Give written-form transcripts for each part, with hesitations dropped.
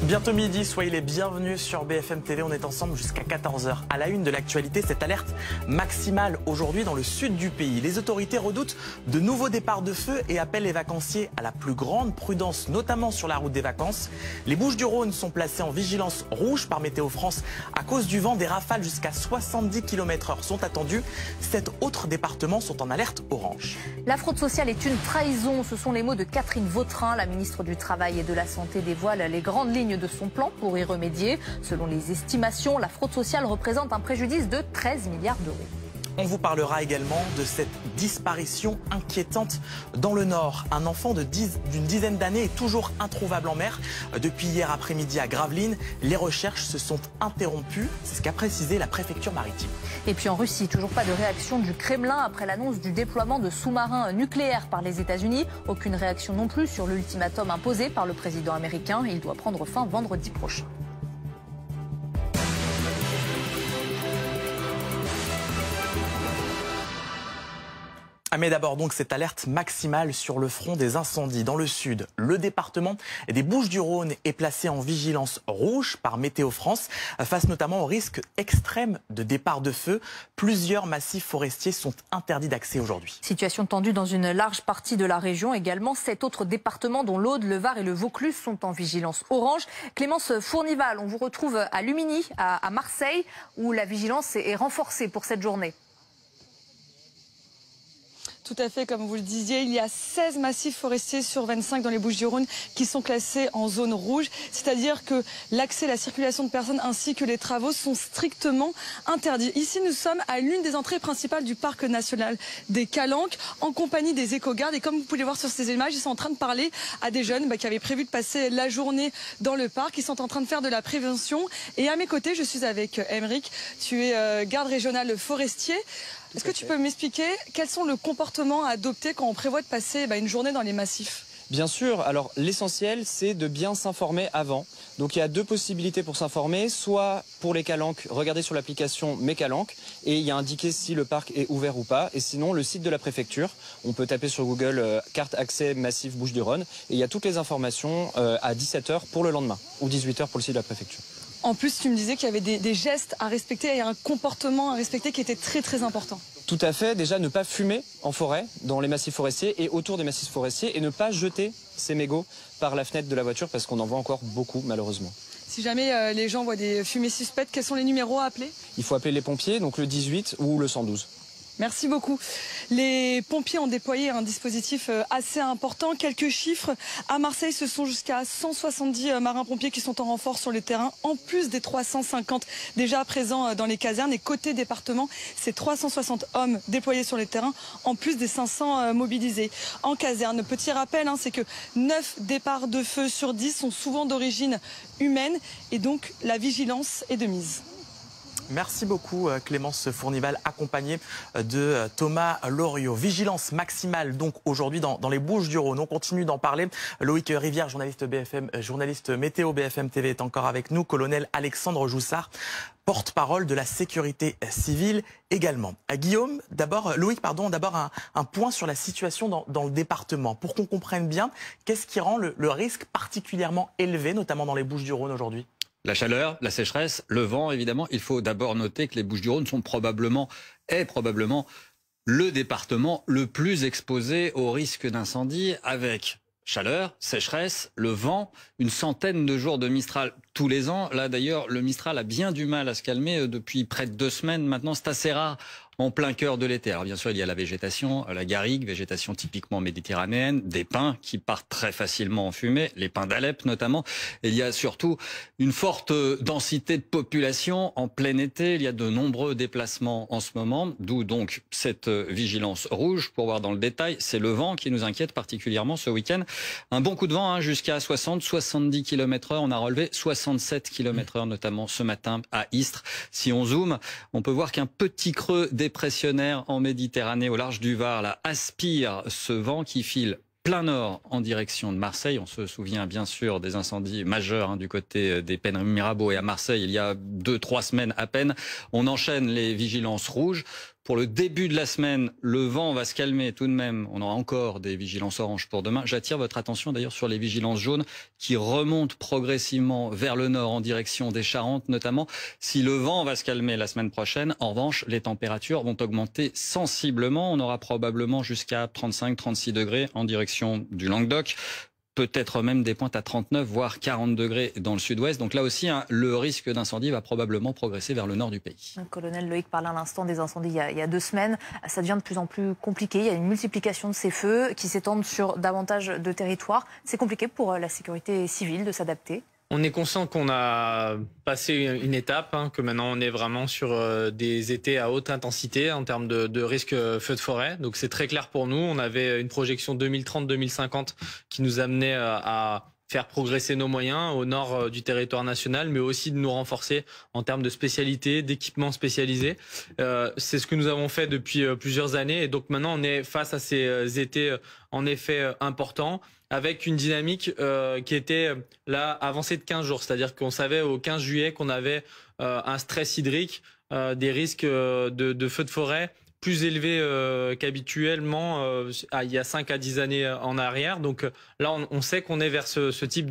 Bientôt midi, soyez les bienvenus sur BFM TV. On est ensemble jusqu'à 14 h. À la une de l'actualité, cette alerte maximale aujourd'hui dans le sud du pays. Les autorités redoutent de nouveaux départs de feu et appellent les vacanciers à la plus grande prudence, notamment sur la route des vacances. Les Bouches-du-Rhône sont placées en vigilance rouge par Météo France à cause du vent. Des rafales jusqu'à 70 km/h sont attendues. 7 autres départements sont en alerte orange. La fraude sociale est une trahison. Ce sont les mots de Catherine Vautrin. La ministre du Travail et de la Santé dévoile les grandes lignes de son plan pour y remédier. Selon les estimations, la fraude sociale représente un préjudice de 13 milliards d'euros. On vous parlera également de cette disparition inquiétante dans le Nord. Un enfant d'une dizaine d'années est toujours introuvable en mer. Depuis hier après-midi à Gravelines, les recherches se sont interrompues. C'est ce qu'a précisé la préfecture maritime. Et puis en Russie, toujours pas de réaction du Kremlin après l'annonce du déploiement de sous-marins nucléaires par les États-Unis. Aucune réaction non plus sur l'ultimatum imposé par le président américain. Il doit prendre fin vendredi prochain. Mais d'abord donc cette alerte maximale sur le front des incendies. Dans le sud, le département des Bouches-du-Rhône est placé en vigilance rouge par Météo France, face notamment au risque extrême de départ de feu. Plusieurs massifs forestiers sont interdits d'accès aujourd'hui. Situation tendue dans une large partie de la région également. 7 autres départements dont l'Aude, le Var et le Vaucluse sont en vigilance orange. Clémence Fournival, on vous retrouve à Luminy, à Marseille, où la vigilance est renforcée pour cette journée. Tout à fait, comme vous le disiez, il y a 16 massifs forestiers sur 25 dans les Bouches-du-Rhône qui sont classés en zone rouge. C'est-à-dire que l'accès, la circulation de personnes ainsi que les travaux sont strictement interdits. Ici, nous sommes à l'une des entrées principales du parc national des Calanques en compagnie des éco-gardes. Et comme vous pouvez le voir sur ces images, ils sont en train de parler à des jeunes qui avaient prévu de passer la journée dans le parc. Ils sont en train de faire de la prévention. Et à mes côtés, je suis avec Émeric. Tu es garde régional forestier. Est-ce que tu peux m'expliquer quels sont le comportement à adopter quand on prévoit de passer une journée dans les massifs? Bien sûr, alors l'essentiel c'est de bien s'informer avant. Donc il y a 2 possibilités pour s'informer, soit pour les Calanques, regardez sur l'application Mes Calanques et il y a indiqué si le parc est ouvert ou pas. Et sinon le site de la préfecture, on peut taper sur Google carte accès massif Bouches-du-Rhône et il y a toutes les informations à 17 h pour le lendemain ou 18 h pour le site de la préfecture. En plus, tu me disais qu'il y avait des gestes à respecter et un comportement à respecter qui était très très important. Tout à fait. Déjà, ne pas fumer en forêt, dans les massifs forestiers et autour des massifs forestiers et ne pas jeter ses mégots par la fenêtre de la voiture parce qu'on en voit encore beaucoup, malheureusement. Si jamais les gens voient des fumées suspectes, quels sont les numéros à appeler? Il faut appeler les pompiers, donc le 18 ou le 112. Merci beaucoup. Les pompiers ont déployé un dispositif assez important. Quelques chiffres. À Marseille, ce sont jusqu'à 170 marins-pompiers qui sont en renfort sur le terrain, en plus des 350 déjà présents dans les casernes. Et côté département, c'est 360 hommes déployés sur le terrain, en plus des 500 mobilisés en caserne. Petit rappel, c'est que 9 départs de feu sur 10 sont souvent d'origine humaine et donc la vigilance est de mise. Merci beaucoup Clémence Fournival, accompagnée de Thomas Loriot. Vigilance maximale donc aujourd'hui dans les Bouches-du-Rhône. On continue d'en parler. Loïc Rivière, journaliste BFM, journaliste météo BFM TV est encore avec nous. Colonel Alexandre Joussard, porte-parole de la sécurité civile également. Guillaume, Loïc, d'abord un point sur la situation dans le département. Pour qu'on comprenne bien, qu'est-ce qui rend le risque particulièrement élevé, notamment dans les Bouches-du-Rhône aujourd'hui ? La chaleur, la sécheresse, le vent, évidemment. Il faut d'abord noter que les Bouches-du-Rhône sont probablement le département le plus exposé au risque d'incendie, avec chaleur, sécheresse, le vent, une centaine de jours de Mistral tous les ans. Là d'ailleurs, le Mistral a bien du mal à se calmer depuis près de 2 semaines maintenant. C'est assez rare en plein cœur de l'été. Alors bien sûr, il y a la végétation, la garrigue, végétation typiquement méditerranéenne, des pins qui partent très facilement en fumée, les pins d'Alep notamment. Et il y a surtout une forte densité de population en plein été. Il y a de nombreux déplacements en ce moment, d'où donc cette vigilance rouge. Pour voir dans le détail, c'est le vent qui nous inquiète particulièrement ce week-end. Un bon coup de vent jusqu'à 60-70 km/h. On a relevé 67 km/h notamment ce matin à Istres. Si on zoome, on peut voir qu'un petit creux dépressionnaire en Méditerranée au large du Var là, aspire ce vent qui file plein nord en direction de Marseille. On se souvient bien sûr des incendies majeurs du côté des Pennes Mirabeau et à Marseille il y a 2-3 semaines à peine. On enchaîne les vigilances rouges Pour le début de la semaine, le vent va se calmer tout de même. On aura encore des vigilances oranges pour demain. J'attire votre attention d'ailleurs sur les vigilances jaunes qui remontent progressivement vers le nord en direction des Charentes notamment. Si le vent va se calmer la semaine prochaine, en revanche, les températures vont augmenter sensiblement. On aura probablement jusqu'à 35-36 degrés en direction du Languedoc. Peut-être même des pointes à 39, voire 40 degrés dans le sud-ouest. Donc là aussi, le risque d'incendie va probablement progresser vers le nord du pays. Le colonel Loïc parlait à l'instant des incendies il y a 2 semaines. Ça devient de plus en plus compliqué. Il y a une multiplication de ces feux qui s'étendent sur davantage de territoires. C'est compliqué pour la sécurité civile de s'adapter. On est conscient qu'on a passé une étape, que maintenant on est vraiment sur des étés à haute intensité en termes de risque feu de forêt. Donc c'est très clair pour nous. On avait une projection 2030-2050 qui nous amenait à faire progresser nos moyens au nord du territoire national, mais aussi de nous renforcer en termes de spécialité, d'équipements spécialisés. C'est ce que nous avons fait depuis plusieurs années. Et donc maintenant on est face à ces étés en effet importants, avec une dynamique qui était là avancée de 15 jours. C'est-à-dire qu'on savait au 15 juillet qu'on avait un stress hydrique, des risques de feux de forêt plus élevés qu'habituellement il y a 5 à 10 années en arrière. Donc là, on sait qu'on est vers ce type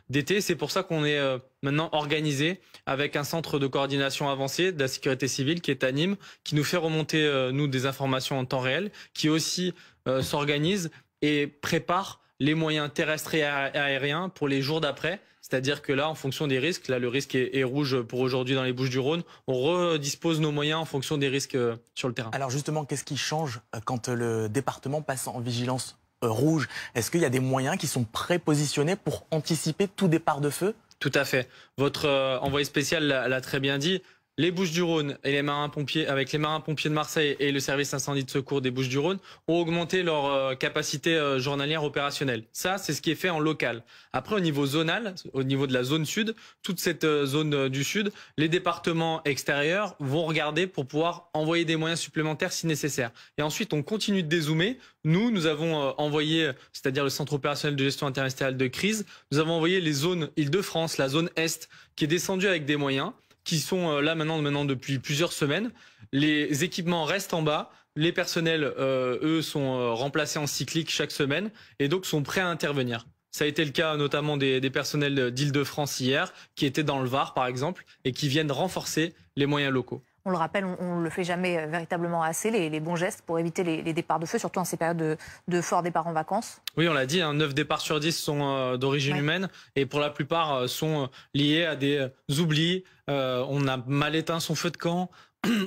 d'été. C'est pour ça qu'on est maintenant organisé avec un centre de coordination avancée de la sécurité civile qui est à Nîmes, qui nous fait remonter, nous, des informations en temps réel, qui aussi s'organise et prépare les moyens terrestres et aériens pour les jours d'après. C'est-à-dire que là, en fonction des risques, là le risque est rouge pour aujourd'hui dans les Bouches-du-Rhône, on redispose nos moyens en fonction des risques sur le terrain. Alors justement, qu'est-ce qui change quand le département passe en vigilance rouge? Est-ce qu'il y a des moyens qui sont prépositionnés pour anticiper tout départ de feu? Tout à fait. Votre envoyé spécial l'a très bien dit. Les Bouches-du-Rhône et les marins-pompiers, avec les marins-pompiers de Marseille et le service incendie de secours des Bouches-du-Rhône, ont augmenté leur capacité journalière opérationnelle. Ça, c'est ce qui est fait en local. Après, au niveau zonal, au niveau de la zone sud, toute cette zone du sud, les départements extérieurs vont regarder pour pouvoir envoyer des moyens supplémentaires si nécessaire. Et ensuite, on continue de dézoomer. Nous avons envoyé, c'est-à-dire le centre opérationnel de gestion interministérielle de crise, nous avons envoyé les zones Île-de-France, la zone Est, qui est descendue avec des moyens, qui sont là maintenant depuis plusieurs semaines. Les équipements restent en bas. Les personnels, eux, sont remplacés en cyclique chaque semaine et donc sont prêts à intervenir. Ça a été le cas notamment des personnels d'Île-de-France hier, qui étaient dans le Var, par exemple, et qui viennent renforcer les moyens locaux. On le rappelle, on ne le fait jamais véritablement assez, les bons gestes pour éviter les départs de feu, surtout en ces périodes de fort départ en vacances. Oui, on l'a dit, 9 départs sur 10 sont d'origine humaine et pour la plupart sont liés à des oublis. On a mal éteint son feu de camp,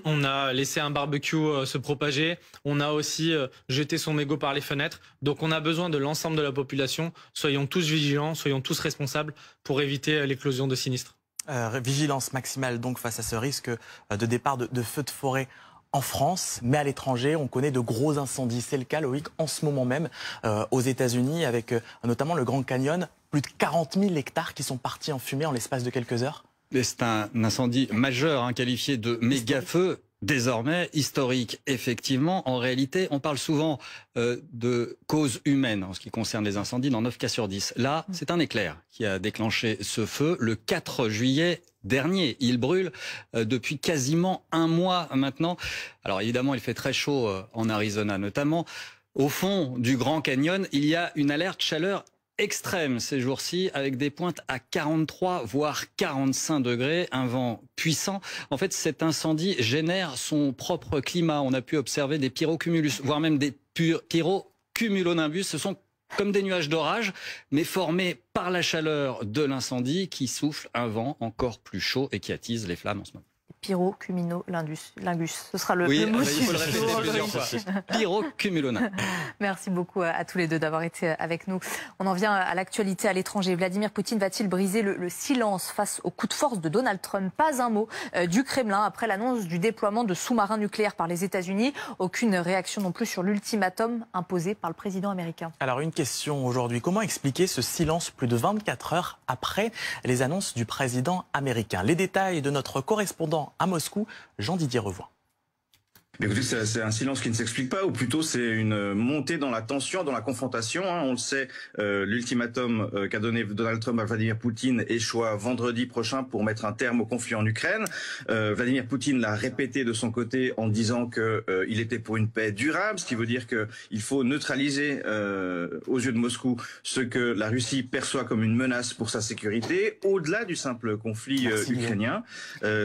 on a laissé un barbecue se propager, on a aussi jeté son mégot par les fenêtres. Donc on a besoin de l'ensemble de la population. Soyons tous vigilants, soyons tous responsables pour éviter l'éclosion de sinistres. Vigilance maximale donc face à ce risque de départ de feux de forêt en France, mais à l'étranger, on connaît de gros incendies. C'est le cas, Loïc, en ce moment même aux États-Unis, avec notamment le Grand Canyon, plus de 40 000 hectares qui sont partis en fumée en l'espace de quelques heures. C'est un incendie majeur, qualifié de méga-feu. Désormais, historique, effectivement. En réalité, on parle souvent de causes humaines en ce qui concerne les incendies dans 9 cas sur 10. Là, c'est un éclair qui a déclenché ce feu le 4 juillet dernier. Il brûle depuis quasiment un mois maintenant. Alors évidemment, il fait très chaud en Arizona notamment. Au fond du Grand Canyon, il y a une alerte chaleur extrême ces jours-ci, avec des pointes à 43 voire 45 degrés, un vent puissant. En fait, cet incendie génère son propre climat. On a pu observer des pyrocumulus, voire même des pyrocumulonimbus. Ce sont comme des nuages d'orage, mais formés par la chaleur de l'incendie qui souffle un vent encore plus chaud et qui attise les flammes en ce moment. Pyrocumulonimbus. Ce sera le il mot faut le répéter plusieurs fois. Pyrocumulonimbus. Merci beaucoup à tous les deux d'avoir été avec nous. On en vient à l'actualité à l'étranger. Vladimir Poutine va-t-il briser le silence face au coup de force de Donald Trump? Pas un mot du Kremlin après l'annonce du déploiement de sous-marins nucléaires par les États-Unis. Aucune réaction non plus sur l'ultimatum imposé par le président américain. Alors une question aujourd'hui. Comment expliquer ce silence plus de 24 heures après les annonces du président américain? Les détails de notre correspondant à Moscou, Jean-Didier Revoix. Écoutez, c'est un silence qui ne s'explique pas, ou plutôt c'est une montée dans la tension, dans la confrontation. On le sait, l'ultimatum qu'a donné Donald Trump à Vladimir Poutine échoua vendredi prochain pour mettre un terme au conflit en Ukraine. Vladimir Poutine l'a répété de son côté en disant que il était pour une paix durable, ce qui veut dire qu'il faut neutraliser aux yeux de Moscou ce que la Russie perçoit comme une menace pour sa sécurité, au-delà du simple conflit ukrainien.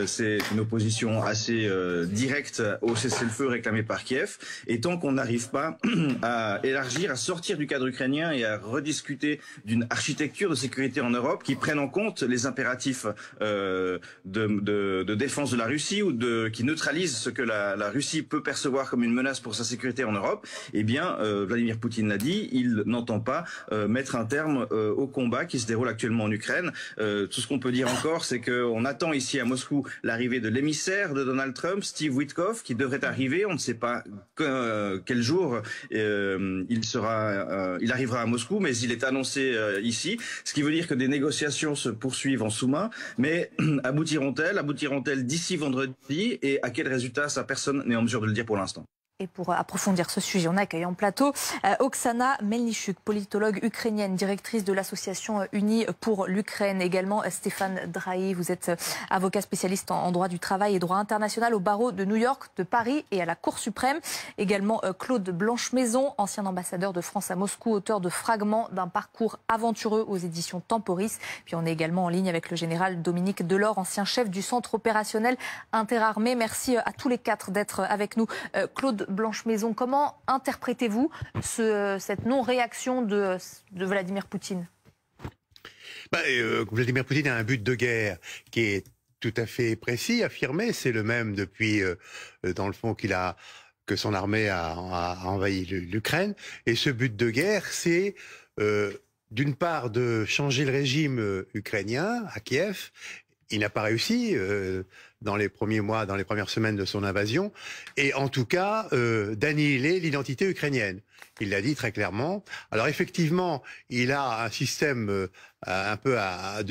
C'est une opposition assez directe au cessez-le-feu réclamé par Kiev. Et tant qu'on n'arrive pas à élargir, à sortir du cadre ukrainien et à rediscuter d'une architecture de sécurité en Europe qui prenne en compte les impératifs de défense de la Russie ou qui neutralise ce que la Russie peut percevoir comme une menace pour sa sécurité en Europe, eh bien, Vladimir Poutine l'a dit, il n'entend pas mettre un terme au combat qui se déroule actuellement en Ukraine. Tout ce qu'on peut dire encore, c'est qu'on attend ici à Moscou l'arrivée de l'émissaire de Donald Trump, Steve Witkoff, qui devrait arriver. On ne sait pas quel jour il arrivera à Moscou, mais il est annoncé ici. Ce qui veut dire que des négociations se poursuivent en sous-main, mais aboutiront-elles d'ici vendredi, et à quel résultat, ça personne n'est en mesure de le dire pour l'instant. Et pour approfondir ce sujet, on accueille en plateau Oksana Melnichuk, politologue ukrainienne, directrice de l'association Unie pour l'Ukraine. Également Stéphane Drahi, vous êtes avocat spécialiste en droit du travail et droit international au barreau de New York, de Paris et à la Cour suprême. Également Claude Blanche-Maison, ancien ambassadeur de France à Moscou, auteur de Fragments d'un parcours aventureux aux éditions Temporis. Puis on est également en ligne avec le général Dominique Delors, ancien chef du centre opérationnel interarmé. Merci à tous les quatre d'être avec nous. Claude Blanche-Maison, comment interprétez-vous cette non-réaction de Vladimir Poutine? Vladimir Poutine a un but de guerre qui est tout à fait précis, affirmé. C'est le même depuis, dans le fond, que son armée a envahi l'Ukraine. Et ce but de guerre, c'est d'une part de changer le régime ukrainien à Kiev. Il n'a pas réussi dans les premiers mois, dans les premières semaines de son invasion, et en tout cas d'annihiler l'identité ukrainienne. Il l'a dit très clairement. Alors effectivement, il a un système un peu à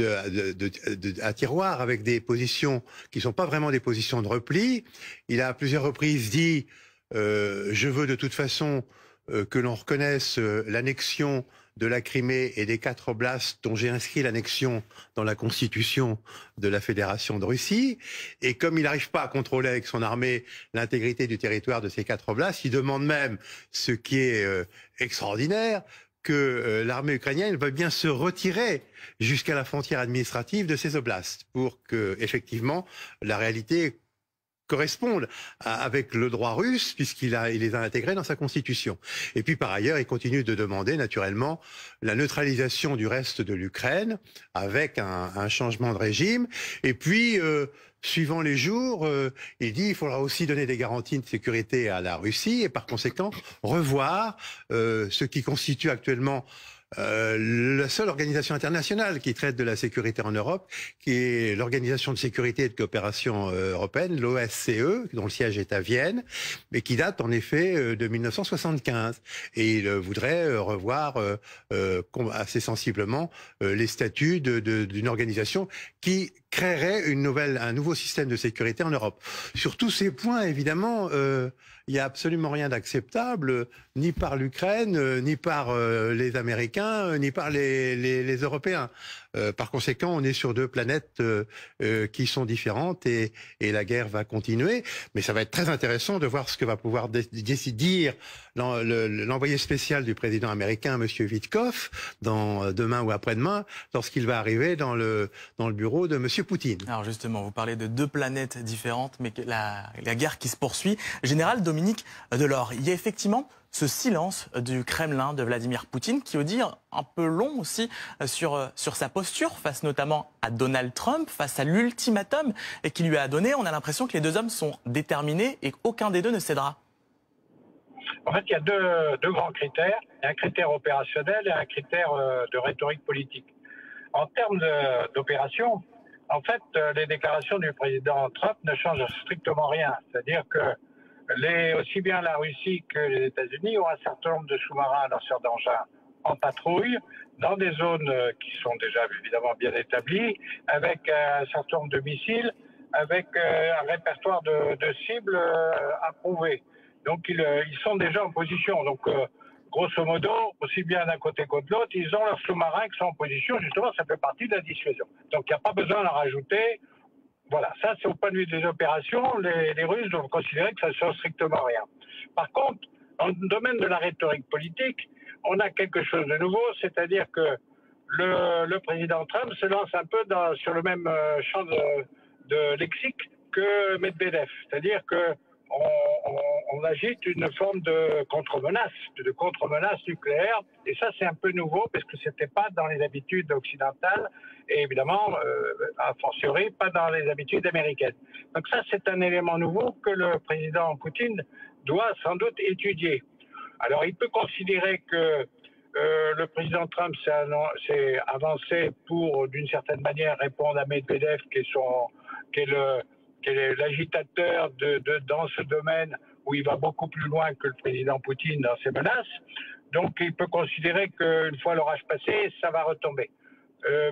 tiroir avec des positions qui sont pas vraiment des positions de repli. Il a à plusieurs reprises dit je veux de toute façon que l'on reconnaisse l'annexion de la Crimée et des 4 oblasts dont j'ai inscrit l'annexion dans la constitution de la Fédération de Russie. Et comme il n'arrive pas à contrôler avec son armée l'intégrité du territoire de ces 4 oblasts, il demande même, ce qui est extraordinaire, que l'armée ukrainienne va bien se retirer jusqu'à la frontière administrative de ces oblasts pour que, effectivement, la réalité correspondent avec le droit russe, puisqu'il les a intégrés dans sa constitution. Et puis par ailleurs, il continue de demander naturellement la neutralisation du reste de l'Ukraine avec un changement de régime. Et puis, suivant les jours, il dit qu'il faudra aussi donner des garanties de sécurité à la Russie et par conséquent revoir ce qui constitue actuellement la seule organisation internationale qui traite de la sécurité en Europe, qui est l'Organisation de sécurité et de coopération européenne, l'OSCE, dont le siège est à Vienne, mais qui date en effet de 1975. Et il voudrait revoir assez sensiblement les statuts d'une organisation qui créerait un nouveau système de sécurité en Europe. Sur tous ces points, évidemment, il n'y a absolument rien d'acceptable, ni par l'Ukraine, ni par les Américains, ni par les Européens. Par conséquent, on est sur 2 planètes qui sont différentes et la guerre va continuer. Mais ça va être très intéressant de voir ce que va pouvoir dire l'envoyé spécial du président américain, M. Witkoff, demain ou après-demain, lorsqu'il va arriver dans le bureau de M. Poutine. Alors justement, vous parlez de 2 planètes différentes, mais la guerre qui se poursuit. Général Dominique Delors, il y a effectivement ce silence du Kremlin de Vladimir Poutine qui veut dire un peu long aussi sur sa posture face notamment à Donald Trump, face à l'ultimatum qu'il lui a donné. On a l'impression que les 2 hommes sont déterminés et qu'aucun des 2 ne cédera. En fait, il y a deux grands critères, un critère opérationnel et un critère de rhétorique politique. En termes d'opération, en fait, les déclarations du président Trump ne changent strictement rien. C'est-à-dire que aussi bien la Russie que les États-Unis ont un certain nombre de sous-marins lanceurs d'engins en patrouille dans des zones qui sont déjà évidemment bien établies, avec un certain nombre de missiles avec un répertoire de cibles approuvées. Donc ils sont déjà en position. Donc grosso modo, aussi bien d'un côté que de l'autre, ils ont leurs sous-marins qui sont en position. Justement, ça fait partie de la dissuasion. Donc il n'y a pas besoin d'en rajouter. Voilà, ça c'est au point de vue des opérations. Les Russes doivent considérer que ça ne sert strictement à rien. Par contre, dans le domaine de la rhétorique politique, on a quelque chose de nouveau, c'est-à-dire que le président Trump se lance un peu sur le même champ de lexique que Medvedev. C'est-à-dire qu'on agite une forme de contre-menace nucléaire. Et ça, c'est un peu nouveau parce que ce n'était pas dans les habitudes occidentales et évidemment, a fortiori, pas dans les habitudes américaines. Donc ça, c'est un élément nouveau que le président Poutine doit sans doute étudier. Alors, il peut considérer que le président Trump s'est avancé pour, d'une certaine manière, répondre à Medvedev, qui est l'agitateur dans ce domaine où il va beaucoup plus loin que le président Poutine dans ses menaces. Donc, il peut considérer qu'une fois l'orage passé, ça va retomber.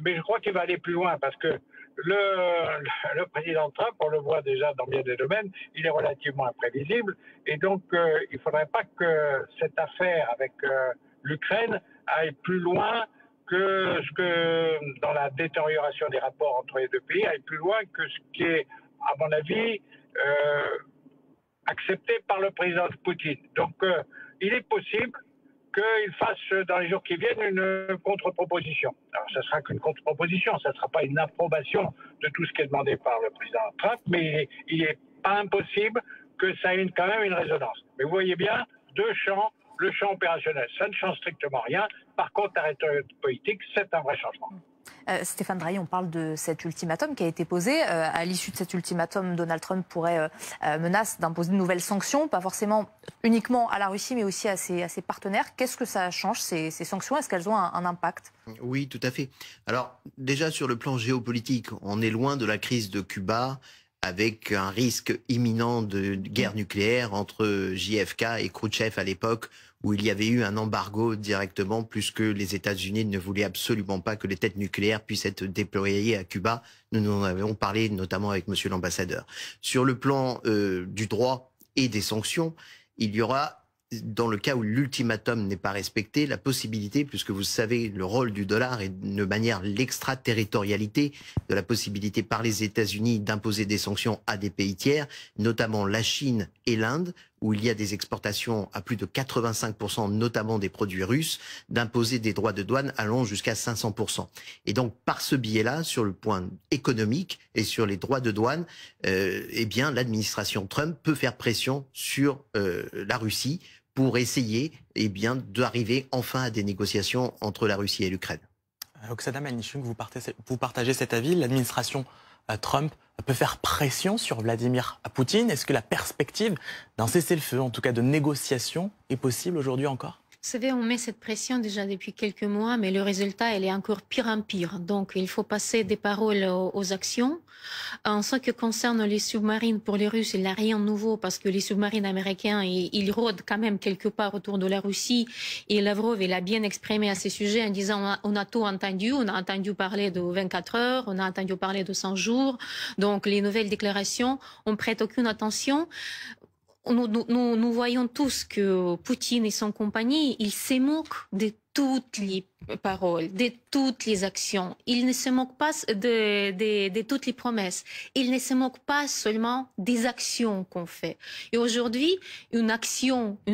Mais je crois qu'il va aller plus loin parce que le président Trump, on le voit déjà dans bien des domaines, il est relativement imprévisible. Et donc, il ne faudrait pas que cette affaire avec l'Ukraine aille plus loin que ce que, dans la détérioration des rapports entre les deux pays, aille plus loin que ce qui est, à mon avis, accepté par le président Poutine. Donc, il est possible qu'il fasse dans les jours qui viennent une contre-proposition. Alors, ça ne sera qu'une contre-proposition, ça ne sera pas une approbation de tout ce qui est demandé par le président Trump, mais il n'est pas impossible que ça ait quand même une résonance. Mais vous voyez bien, deux champs, le champ opérationnel, ça ne change strictement rien. Par contre, la rhétorique politique, c'est un vrai changement. Stéphane Drahi, on parle de cet ultimatum qui a été posé. À l'issue de cet ultimatum, Donald Trump pourrait menace d'imposer de nouvelles sanctions, pas forcément uniquement à la Russie, mais aussi à ses partenaires. Qu'est-ce que ça change, ces sanctions? Est-ce qu'elles ont un impact? Oui, tout à fait. Alors, déjà sur le plan géopolitique, on est loin de la crise de Cuba, avec un risque imminent de guerre nucléaire entre JFK et Khrouchtchev à l'époque, où il y avait eu un embargo directement, puisque les États-Unis ne voulaient absolument pas que les têtes nucléaires puissent être déployées à Cuba. Nous en avons parlé notamment avec monsieur l'ambassadeur. Sur le plan du droit et des sanctions, il y aura, dans le cas où l'ultimatum n'est pas respecté, la possibilité, puisque vous savez le rôle du dollar et de manière l'extraterritorialité, de la possibilité par les États-Unis d'imposer des sanctions à des pays tiers, notamment la Chine et l'Inde, où il y a des exportations à plus de 85%, notamment des produits russes, d'imposer des droits de douane allant jusqu'à 500%. Et donc, par ce biais-là, sur le point économique et sur les droits de douane, eh bien, l'administration Trump peut faire pression sur la Russie pour essayer, eh bien, d'arriver enfin à des négociations entre la Russie et l'Ukraine. Oksana Melnichuk, vous partagez cet avis. L'administration Trump peut faire pression sur Vladimir Poutine. Est-ce que la perspective d'un cessez-le-feu, en tout cas de négociation, est possible aujourd'hui encore? Vous savez, on met cette pression déjà depuis quelques mois, mais le résultat, elle est encore pire en pire. Donc, il faut passer des paroles aux actions. En ce qui concerne les sous-marines, pour les Russes, il n'y a rien de nouveau parce que les sous-marines américains, ils rôdent quand même quelque part autour de la Russie. Et Lavrov, il a bien exprimé à ce sujet en disant on a tout entendu. On a entendu parler de 24 heures, on a entendu parler de 100 jours. Donc, les nouvelles déclarations, on ne prête aucune attention. Nous voyons tous que Poutine et son compagnie, ils se moquent de toutes les paroles, de toutes les actions. Ils ne se moquent pas de toutes les promesses. Ils ne se moquent pas seulement des actions qu'on fait. Et aujourd'hui, une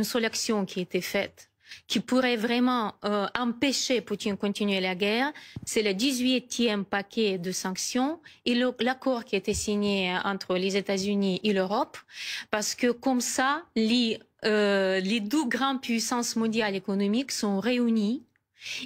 seule action qui a été faite, qui pourrait vraiment empêcher Poutine de continuer la guerre, c'est le 18e paquet de sanctions et l'accord qui a été signé entre les États-Unis et l'Europe, parce que comme ça, les deux grandes puissances mondiales économiques sont réunies.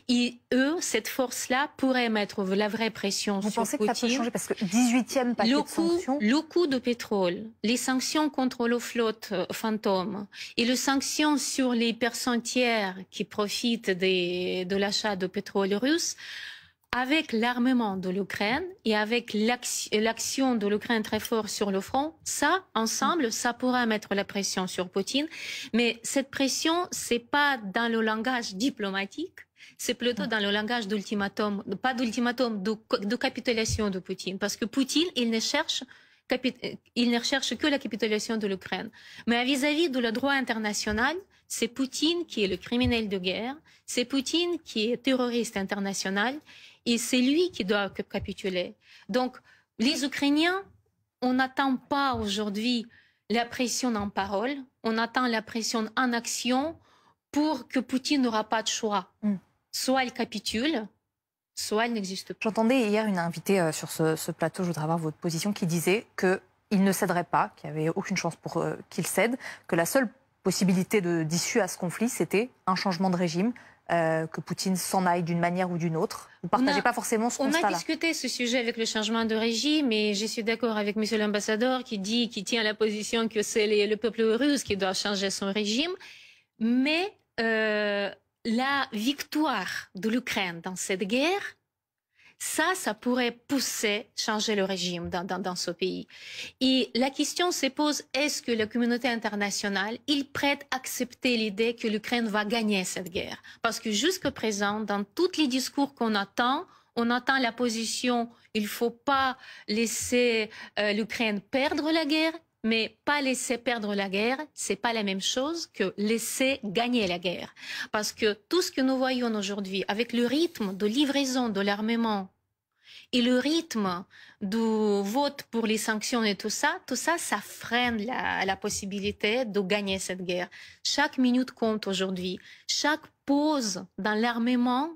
Et eux, cette force-là pourrait mettre la vraie pression sur Poutine. Vous pensez que ça peut changer parce que 18e paquet de sanctions? Le coût de pétrole, les sanctions contre la flotte fantôme et les sanctions sur les personnes tiers qui profitent de l'achat de pétrole russe, avec l'armement de l'Ukraine et avec l'action de l'Ukraine très fort sur le front, ça, ensemble, ça pourra mettre la pression sur Poutine. Mais cette pression, c'est pas dans le langage diplomatique. C'est plutôt dans le langage d'ultimatum, pas d'ultimatum, de capitulation de Poutine. Parce que Poutine, il ne cherche il ne recherche que la capitulation de l'Ukraine. Mais vis-à-vis de le droit international, c'est Poutine qui est le criminel de guerre, c'est Poutine qui est terroriste international, et c'est lui qui doit capituler. Donc, les Ukrainiens, on n'attend pas aujourd'hui la pression en parole, on attend la pression en action pour que Poutine n'aura pas de choix. Soit il capitule, soit il n'existe pas. J'entendais hier une invitée sur ce plateau, je voudrais avoir votre position, qui disait qu'il ne céderait pas, qu'il n'y avait aucune chance pour qu'il cède, que la seule possibilité d'issue à ce conflit, c'était un changement de régime, que Poutine s'en aille d'une manière ou d'une autre. Vous ne partagez pas forcément ce constat-là. On a discuté ce sujet avec le changement de régime et je suis d'accord avec monsieur l'ambassadeur qui tient la position que c'est le peuple russe qui doit changer son régime. Mais la victoire de l'Ukraine dans cette guerre, ça pourrait pousser, changer le régime dans ce pays. Et la question se pose, est-ce que la communauté internationale est prête à accepter l'idée que l'Ukraine va gagner cette guerre? Parce que jusqu'à présent, dans tous les discours qu'on attend, on attend la position, il ne faut pas laisser l'Ukraine perdre la guerre, mais pas laisser perdre la guerre, c'est pas la même chose que laisser gagner la guerre. Parce que tout ce que nous voyons aujourd'hui, avec le rythme de livraison de l'armement et le rythme du vote pour les sanctions et tout ça, ça freine la possibilité de gagner cette guerre. Chaque minute compte aujourd'hui. Chaque pause dans l'armement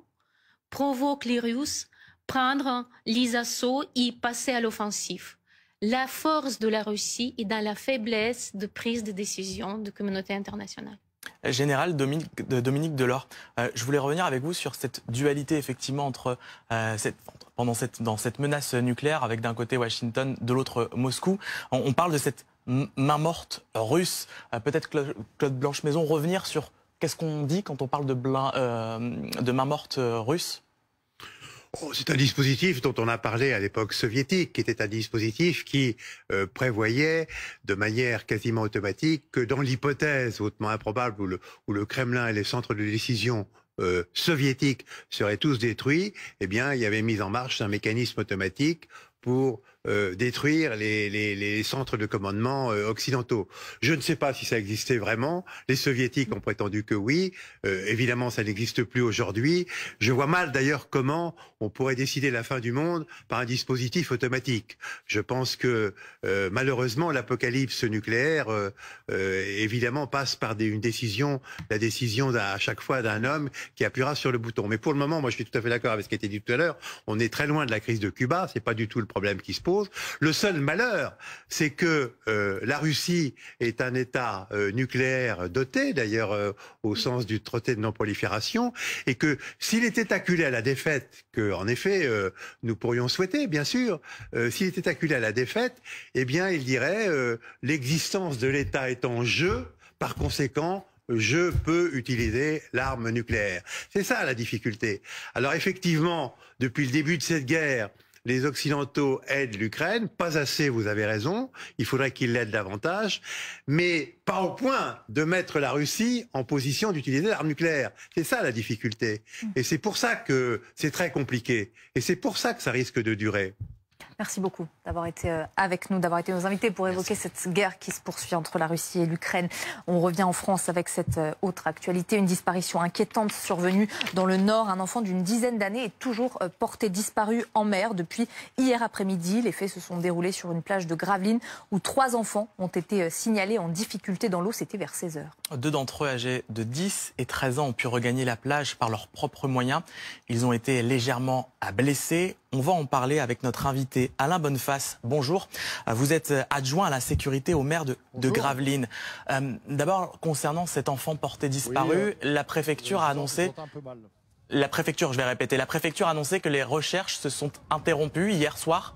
provoque les Russes prendre les assauts et passer à l'offensive. La force de la Russie est dans la faiblesse de prise de décision de la communauté internationale. Général Dominique Delors, je voulais revenir avec vous sur cette dualité effectivement entre dans cette menace nucléaire avec d'un côté Washington, de l'autre Moscou. On parle de cette main morte russe. Peut-être Claude Blanche-Maison, revenir sur qu'est-ce qu'on dit quand on parle de main morte russe? C'est un dispositif dont on a parlé à l'époque soviétique, qui était un dispositif qui prévoyait de manière quasiment automatique que dans l'hypothèse hautement improbable où le Kremlin et les centres de décision soviétiques seraient tous détruits, eh bien, il y avait mis en marche un mécanisme automatique pour détruire les centres de commandement occidentaux. Je ne sais pas si ça existait vraiment. Les soviétiques ont prétendu que oui. Évidemment, ça n'existe plus aujourd'hui. Je vois mal d'ailleurs comment on pourrait décider la fin du monde par un dispositif automatique. Je pense que malheureusement, l'apocalypse nucléaire évidemment passe par la décision à chaque fois d'un homme qui appuiera sur le bouton. Mais pour le moment, moi je suis tout à fait d'accord avec ce qui a été dit tout à l'heure. On est très loin de la crise de Cuba. C'est pas du tout le problème qui se pose. Le seul malheur, c'est que la Russie est un État nucléaire doté, d'ailleurs au sens du traité de non-prolifération, et que s'il était acculé à la défaite, que en effet nous pourrions souhaiter, bien sûr, s'il était acculé à la défaite, eh bien il dirait l'existence de l'État est en jeu, par conséquent, je peux utiliser l'arme nucléaire. C'est ça la difficulté. Alors effectivement, depuis le début de cette guerre, les Occidentaux aident l'Ukraine, pas assez, vous avez raison, il faudrait qu'ils l'aident davantage, mais pas au point de mettre la Russie en position d'utiliser l'arme nucléaire. C'est ça la difficulté. Et c'est pour ça que c'est très compliqué. Et c'est pour ça que ça risque de durer. Merci beaucoup d'avoir été avec nous, d'avoir été nos invités pour évoquer cette guerre qui se poursuit entre la Russie et l'Ukraine. On revient en France avec cette autre actualité. Une disparition inquiétante survenue dans le Nord. Un enfant d'une dizaine d'années est toujours porté disparu en mer depuis hier après-midi. Les faits se sont déroulés sur une plage de Gravelines où 3 enfants ont été signalés en difficulté dans l'eau. C'était vers 16 h. 2 d'entre eux âgés de 10 et 13 ans ont pu regagner la plage par leurs propres moyens. Ils ont été légèrement blessés. On va en parler avec notre invité Alain Bonneface. Bonjour. Vous êtes adjoint à la sécurité au maire de Gravelines. D'abord, concernant cet enfant porté disparu, la préfecture a annoncé... La préfecture a annoncé que les recherches se sont interrompues hier soir.